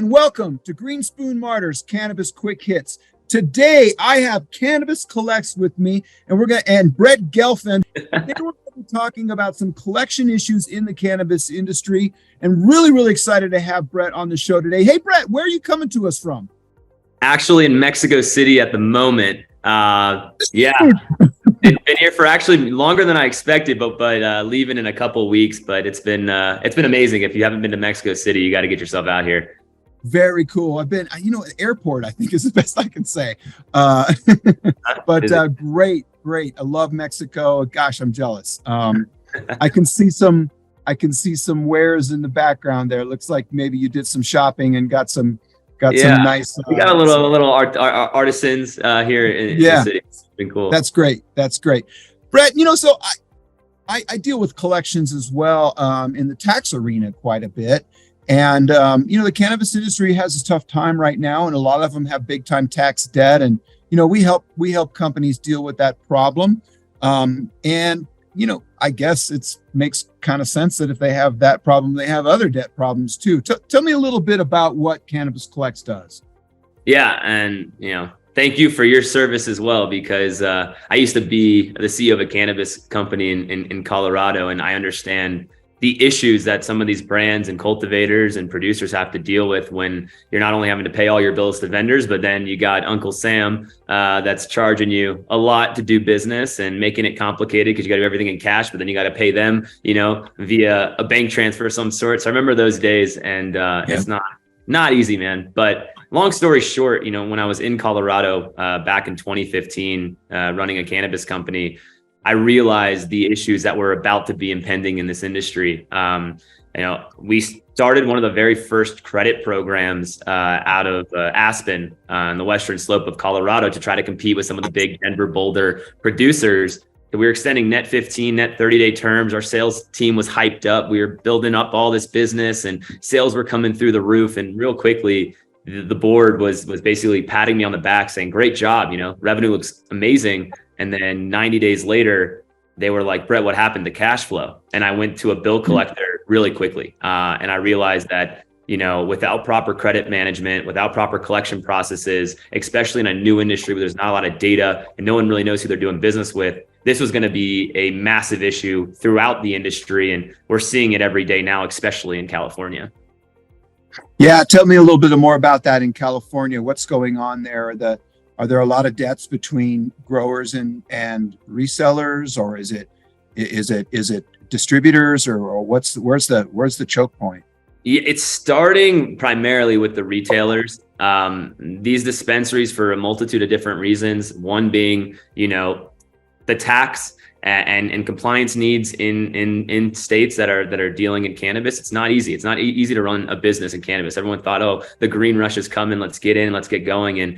and welcome to Green Spoon Martyrs Cannabis Quick Hits. Today I have Cannabis Collects with me, and Brett Gelfand. Today we're going to be talking about some collection issues in the cannabis industry, and really excited to have Brett on the show today. Hey Brett, where are you coming to us from? Actually in Mexico City at the moment. Been here for actually longer than I expected, but leaving in a couple of weeks. But it's been amazing. If you haven't been to Mexico City, you got to get yourself out here. Very cool. I've been, airport, I think is the best I can say. Great. I love Mexico. Gosh, I'm jealous. I can see some wares in the background there. It looks like maybe you did some shopping and got some nice. We got a little artisans here in the city. It's been cool. That's great. Brett, so I deal with collections as well in the tax arena quite a bit. And, the cannabis industry has a tough time right now, and a lot of them have big time tax debt. And, we help companies deal with that problem. I guess it makes kind of sense that if they have that problem, they have other debt problems too. Tell me a little bit about what Cannabis Collects does. Yeah. And, thank you for your service as well, because I used to be the CEO of a cannabis company in Colorado, and I understand the issues that some of these brands and cultivators and producers have to deal with when you're not only having to pay all your bills to vendors, but then you got Uncle Sam that's charging you a lot to do business and making it complicated because you got to do everything in cash, but then you got to pay them, via a bank transfer of some sort. So I remember those days, and It's not easy, man. But long story short, when I was in Colorado back in 2015, running a cannabis company, I realized the issues that were about to be impending in this industry. We started one of the very first credit programs out of Aspen on the western slope of Colorado to try to compete with some of the big Denver, Boulder producers. We were extending net 15, net 30-day terms. Our sales team was hyped up. We were building up all this business, and sales were coming through the roof. And real quickly, the board was basically patting me on the back saying, great job, revenue looks amazing. And then 90 days later, they were like, Brett, what happened to cash flow? And I went to a bill collector really quickly. And I realized that, without proper credit management, without proper collection processes, especially in a new industry where there's not a lot of data and no one really knows who they're doing business with, this was going to be a massive issue throughout the industry. And we're seeing it every day now, especially in California. Yeah. Tell me a little bit more about that in California. What's going on there? Are there a lot of debts between growers and resellers, or is it distributors, or where's the choke point? It's starting primarily with the retailers. These dispensaries, for a multitude of different reasons, one being, the tax and compliance needs in states that are dealing in cannabis. It's not easy. It's not easy to run a business in cannabis. Everyone thought, oh, the green rush is coming. Let's get in, let's get going. And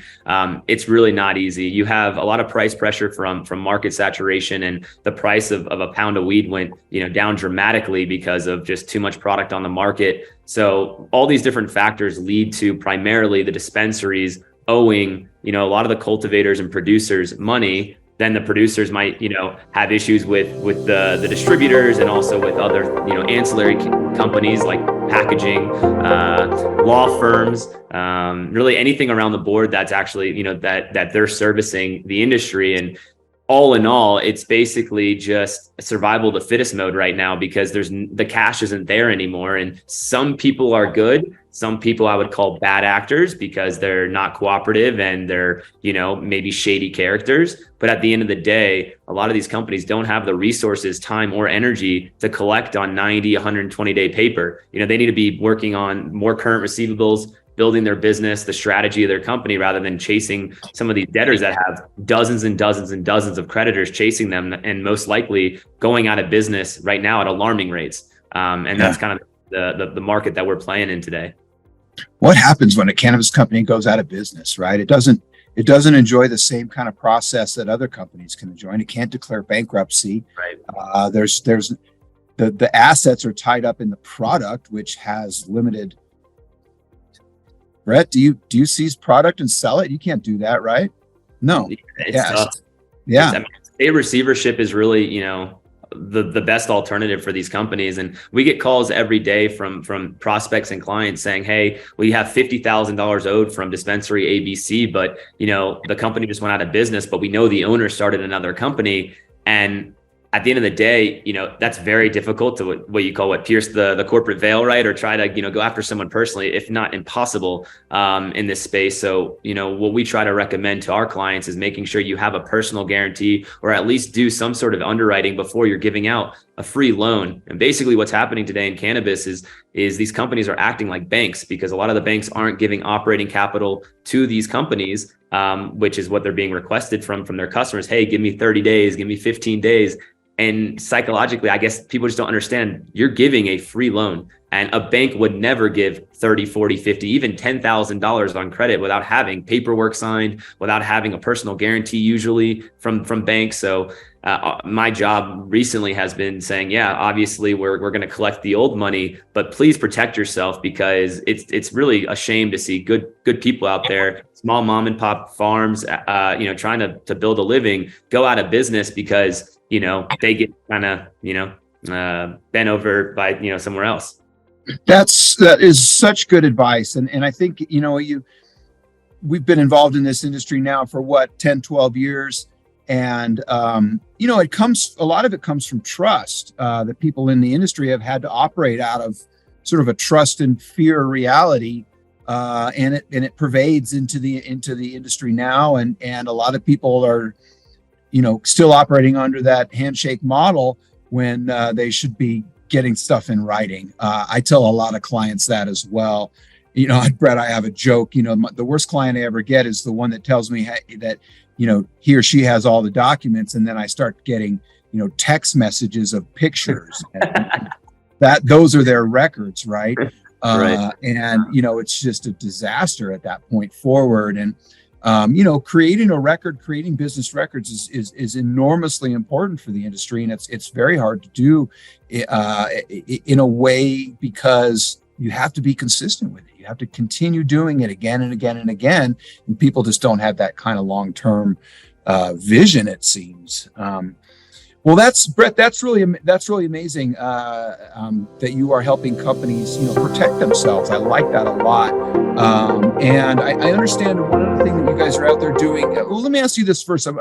it's really not easy. You have a lot of price pressure from market saturation, and the price of a pound of weed went, down dramatically because of just too much product on the market. So all these different factors lead to primarily the dispensaries owing, a lot of the cultivators and producers money. Then the producers might, have issues with the distributors, and also with other, ancillary companies like packaging, law firms, really anything around the board that's actually, that they're servicing the industry. And all in all, it's basically just survival of the fittest mode right now, because the cash isn't there anymore. And some people are good. Some people I would call bad actors because they're not cooperative and they're, maybe shady characters. But at the end of the day, a lot of these companies don't have the resources, time, or energy to collect on 90, 120-day paper. They need to be working on more current receivables, building their business, the strategy of their company, rather than chasing some of these debtors that have dozens and dozens and dozens of creditors chasing them, and most likely going out of business right now at alarming rates. That's kind of the market that we're playing in today. What happens when a cannabis company goes out of business, right? It doesn't enjoy the same kind of process that other companies can enjoy, and it can't declare bankruptcy. Right. There's the assets are tied up in the product, which has limited. Brett, do you seize product and sell it? You can't do that, right? No. It's tough. Yeah. State receivership is really, the best alternative for these companies. And we get calls every day from prospects and clients saying, hey, we have $50,000 owed from dispensary ABC, but the company just went out of business, but we know the owner started another company. And at the end of the day, that's very difficult to what you call pierce the corporate veil, right? Or try to, go after someone personally, if not impossible, in this space. So, what we try to recommend to our clients is making sure you have a personal guarantee, or at least do some sort of underwriting before you're giving out a free loan. And basically what's happening today in cannabis is these companies are acting like banks, because a lot of the banks aren't giving operating capital to these companies, which is what they're being requested from their customers. Hey, give me 30 days, give me 15 days. And psychologically, I guess people just don't understand, you're giving a free loan, and a bank would never give 30, 40, 50, even $10,000 on credit without having paperwork signed, without having a personal guarantee, usually from banks. So my job recently has been saying, yeah, obviously we're going to collect the old money, but please protect yourself, because it's really a shame to see good people out there, small mom and pop farms, trying to build a living, go out of business because they get kind of bent over by somewhere else. That is such good advice. And I think we've been involved in this industry now for 10, 12 years. And a lot of it comes from trust, that people in the industry have had to operate out of, sort of a trust and fear reality. And it pervades into the industry now. And a lot of people are still operating under that handshake model when they should be getting stuff in writing. I tell a lot of clients that as well. Brett, I have a joke. The worst client I ever get is the one that tells me that he or she has all the documents, and then I start getting text messages of pictures. that those are their records, right? Right. And it's just a disaster at that point forward. And creating business records is enormously important for the industry, and it's very hard to do in a way, because you have to be consistent with it. You have to continue doing it again and again and again, and people just don't have that kind of long-term vision, it seems. Well, Brett. That's really amazing that you are helping companies, protect themselves. I like that a lot, and I understand one other thing that you guys are out there doing. Well, let me ask you this first. I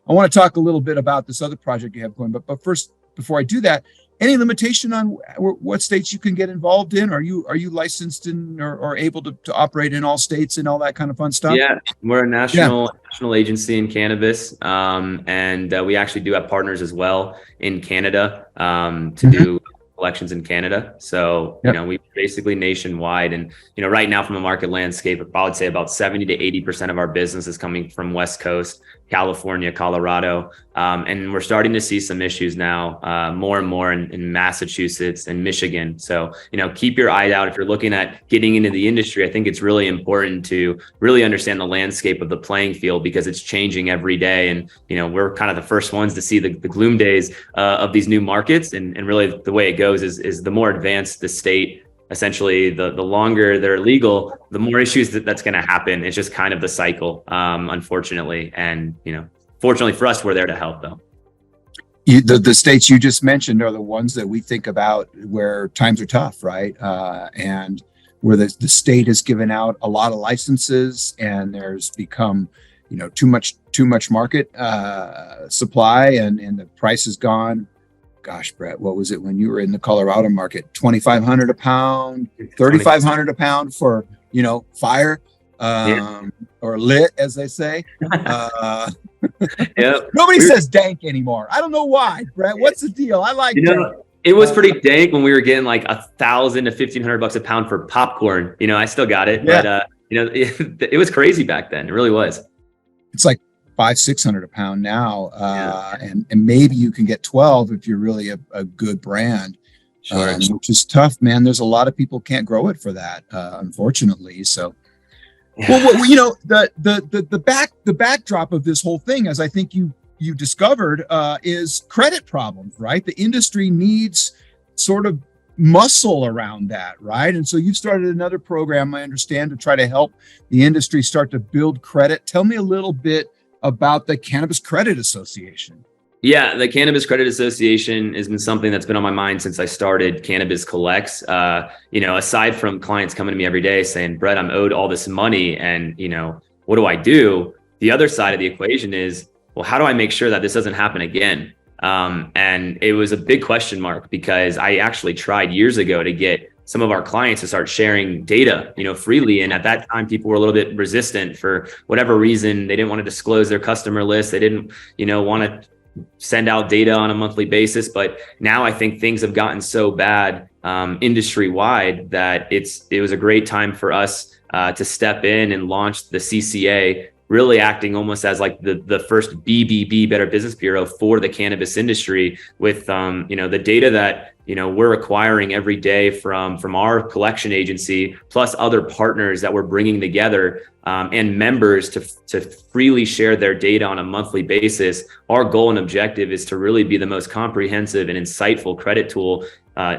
want to talk a little bit about this other project you have going, but first, before I do that, any limitation on what states you can get involved in? Are you licensed in or able to operate in all states and all that kind of fun stuff? Yeah, we're a national agency in cannabis, and we actually do have partners as well in Canada to do collections in Canada. So we basically nationwide, and right now from a market landscape, I would say about 70 to 80% of our business is coming from West Coast, California, Colorado, and we're starting to see some issues now, more and more in Massachusetts and Michigan. So keep your eye out if you're looking at getting into the industry. I think it's really important to really understand the landscape of the playing field, because it's changing every day, and we're kind of the first ones to see the gloom days of these new markets. And really the way it goes is the more advanced the state, essentially the longer they're legal, the more issues that's going to happen. It's just kind of the cycle, unfortunately. And fortunately for us, we're there to help, though. The states you just mentioned are the ones that we think about where times are tough, right? And where the state has given out a lot of licenses, and there's become too much market supply, and the price has gone. Gosh, Brett, what was it when you were in the Colorado market? $2,500 a pound, $3,500 a pound for fire, or lit, as they say. Nobody says dank anymore. I don't know why, Brett. What's the deal? I like dank. It was pretty dank when we were getting like $1,000 to $1,500 a pound for popcorn. I still got it, but it was crazy back then. It really was. It's like $500-$600 a pound now, and maybe you can get 12 if you're really a good brand, which is tough, man. There's a lot of people can't grow it for that, unfortunately. So, the backdrop of this whole thing, as I think you discovered, is credit problems, right? The industry needs sort of muscle around that, right? And so you've started another program, I understand, to try to help the industry start to build credit. Tell me a little bit about the Cannabis Credit Association. Yeah, the Cannabis Credit Association has been something that's been on my mind since I started CannaBIZ Collects. Aside from clients coming to me every day saying, Brett, I'm owed all this money and, what do I do? The other side of the equation is, well, how do I make sure that this doesn't happen again? And it was a big question mark because I actually tried years ago to get some of our clients to start sharing data, freely. And at that time, people were a little bit resistant for whatever reason. They didn't want to disclose their customer list. They didn't, want to send out data on a monthly basis. But now I think things have gotten so bad industry wide that it was a great time for us to step in and launch the CCA, really acting almost as like the first BBB, Better Business Bureau, for the cannabis industry with the data that we're acquiring every day from our collection agency, plus other partners that we're bringing together, and members to freely share their data on a monthly basis. Our goal and objective is to really be the most comprehensive and insightful credit tool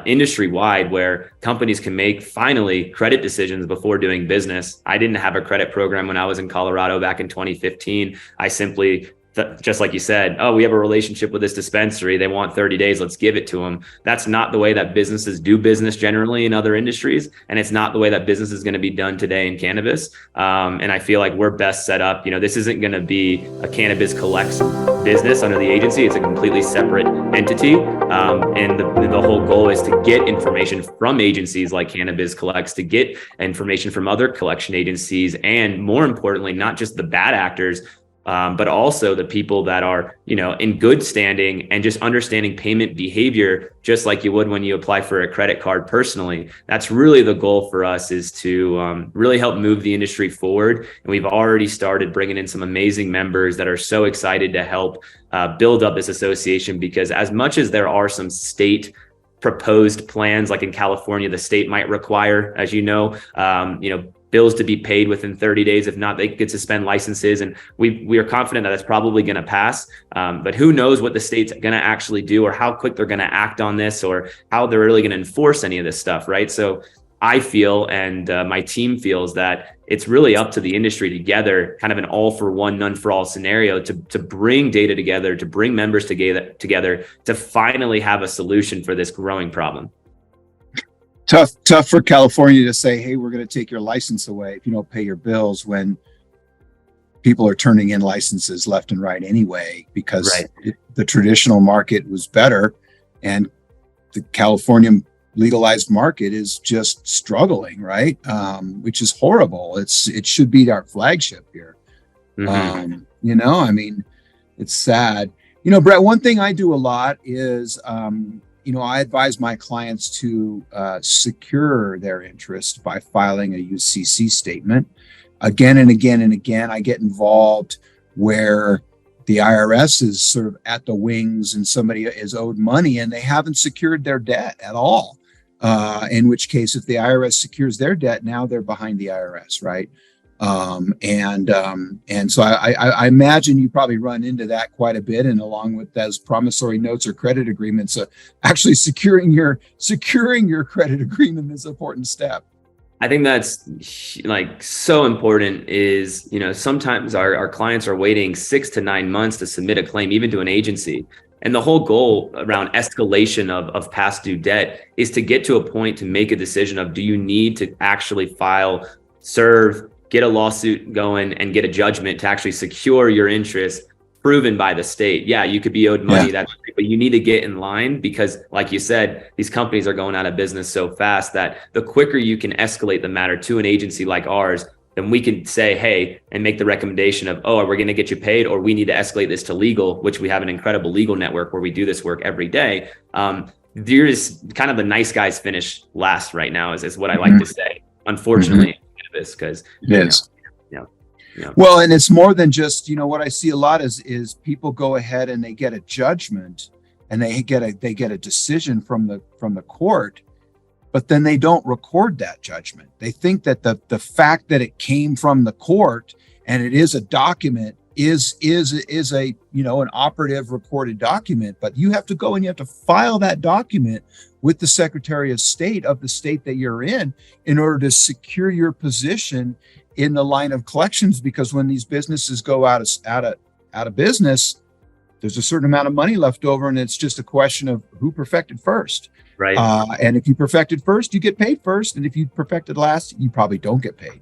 industry wide, where companies can make finally credit decisions before doing business. I didn't have a credit program when I was in Colorado back in 2015. I simply, just like you said, oh, we have a relationship with this dispensary. They want 30 days. Let's give it to them. That's not the way that businesses do business generally in other industries. And it's not the way that business is going to be done today in cannabis. And I feel like we're best set up. This isn't going to be a CannaBIZ Collects business under the agency. It's a completely separate entity. And the whole goal is to get information from agencies like CannaBIZ Collects, to get information from other collection agencies. And more importantly, not just the bad actors, but also the people that are, in good standing and just understanding payment behavior, just like you would when you apply for a credit card personally. That's really the goal for us, is to really help move the industry forward. And we've already started bringing in some amazing members that are so excited to help build up this association, because as much as there are some state proposed plans, like in California, the state might require, as bills to be paid within 30 days. If not, they could suspend licenses. And we are confident that that's probably going to pass. But who knows what the state's going to actually do, or how quick they're going to act on this, or how they're really going to enforce any of this stuff, right? So I feel, and my team feels, that it's really up to the industry together, kind of an all for one, none for all scenario, to bring data together, to bring members together, to finally have a solution for this growing problem. Tough for California to say, hey, we're going to take your license away if you don't pay your bills, when people are turning in licenses left and right anyway, because the traditional market was better and the California legalized market is just struggling, right? Which is horrible. It should be our flagship here. Mm-hmm. It's sad. Brett, one thing I do a lot is, I advise my clients to secure their interest by filing a UCC statement. Again and again and again, I get involved where the IRS is sort of at the wings and somebody is owed money and they haven't secured their debt at all. In which case, if the IRS secures their debt, now they're behind the IRS, right? And so I imagine you probably run into that quite a bit, and along with those promissory notes or credit agreements, actually securing your credit agreement is an important step. I think that's like so important. Is, sometimes our clients are waiting 6 to 9 months to submit a claim, even to an agency. And the whole goal around escalation of past due debt is to get to a point to make a decision of, do you need to actually file, serve, get a lawsuit going, and get a judgment to actually secure your interest proven by the state. Yeah, you could be owed money, but you need to get in line, because like you said, these companies are going out of business so fast that the quicker you can escalate the matter to an agency like ours, then we can say, hey, and make the recommendation of, oh, we're going to get you paid, or we need to escalate this to legal, which we have an incredible legal network where we do this work every day. There's kind of the nice guys finish last right now, is what I like to say, unfortunately. Because it is. Well, and it's more than just, what I see a lot is people go ahead and they get a judgment and they get a decision from the court, but then they don't record that judgment. They think that the fact that it came from the court and it is a document is a an operative recorded document, but you have to go and you have to file that document with the Secretary of State of the state that you're in order to secure your position in the line of collections. Because when these businesses go out of business, there's a certain amount of money left over, and it's just a question of who perfected first. Right. And if you perfected first, you get paid first. And if you perfected last, you probably don't get paid.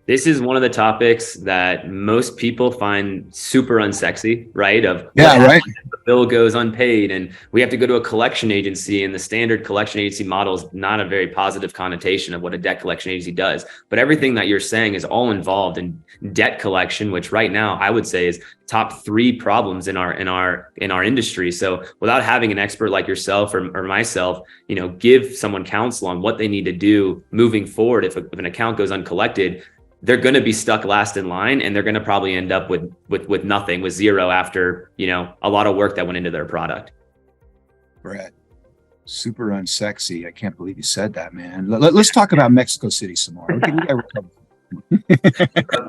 This is one of the topics that most people find super unsexy, right? Of right. If the bill goes unpaid and we have to go to a collection agency, and the standard collection agency model is not a very positive connotation of what a debt collection agency does. But everything that you're saying is all involved in debt collection, which right now I would say is top 3 problems in our industry. So without having an expert like yourself or myself, give someone counsel on what they need to do moving forward. If an account goes uncollected, they're going to be stuck last in line, and they're going to probably end up with nothing, with zero after, a lot of work that went into their product. Brett, super unsexy. I can't believe you said that, man. Let's talk about Mexico City some more. Okay,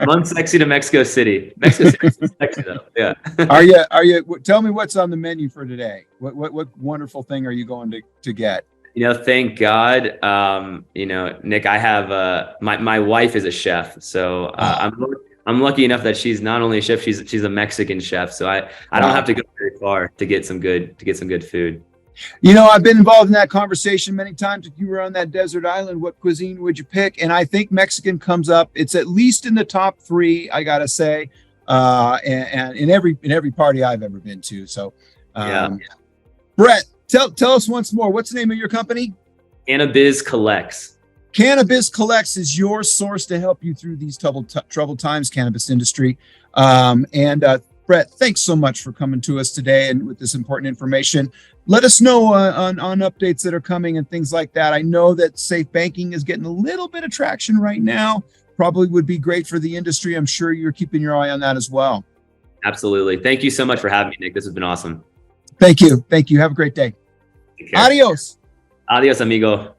unsexy to Mexico City. Mexico City is sexy though. Yeah. Are you? Tell me what's on the menu for today. What wonderful thing are you going to get? Thank God. Nick, I have my wife is a chef, so I'm lucky enough that she's not only a chef, she's a Mexican chef. So I don't have to go very far to get some good food. I've been involved in that conversation many times. If you were on that desert island, what cuisine would you pick? And I think Mexican comes up. It's at least in the top 3, I gotta say, and in every party I've ever been to. So, Brett, tell us once more, what's the name of your company? CannaBIZ Collects. CannaBIZ Collects is your source to help you through these troubled times, cannabis industry. Brett, thanks so much for coming to us today and with this important information. Let us know on updates that are coming and things like that. I know that safe banking is getting a little bit of traction right now. Probably would be great for the industry. I'm sure you're keeping your eye on that as well. Absolutely. Thank you so much for having me, Nick. This has been awesome. Thank you. Have a great day. Adios. Adios, amigo.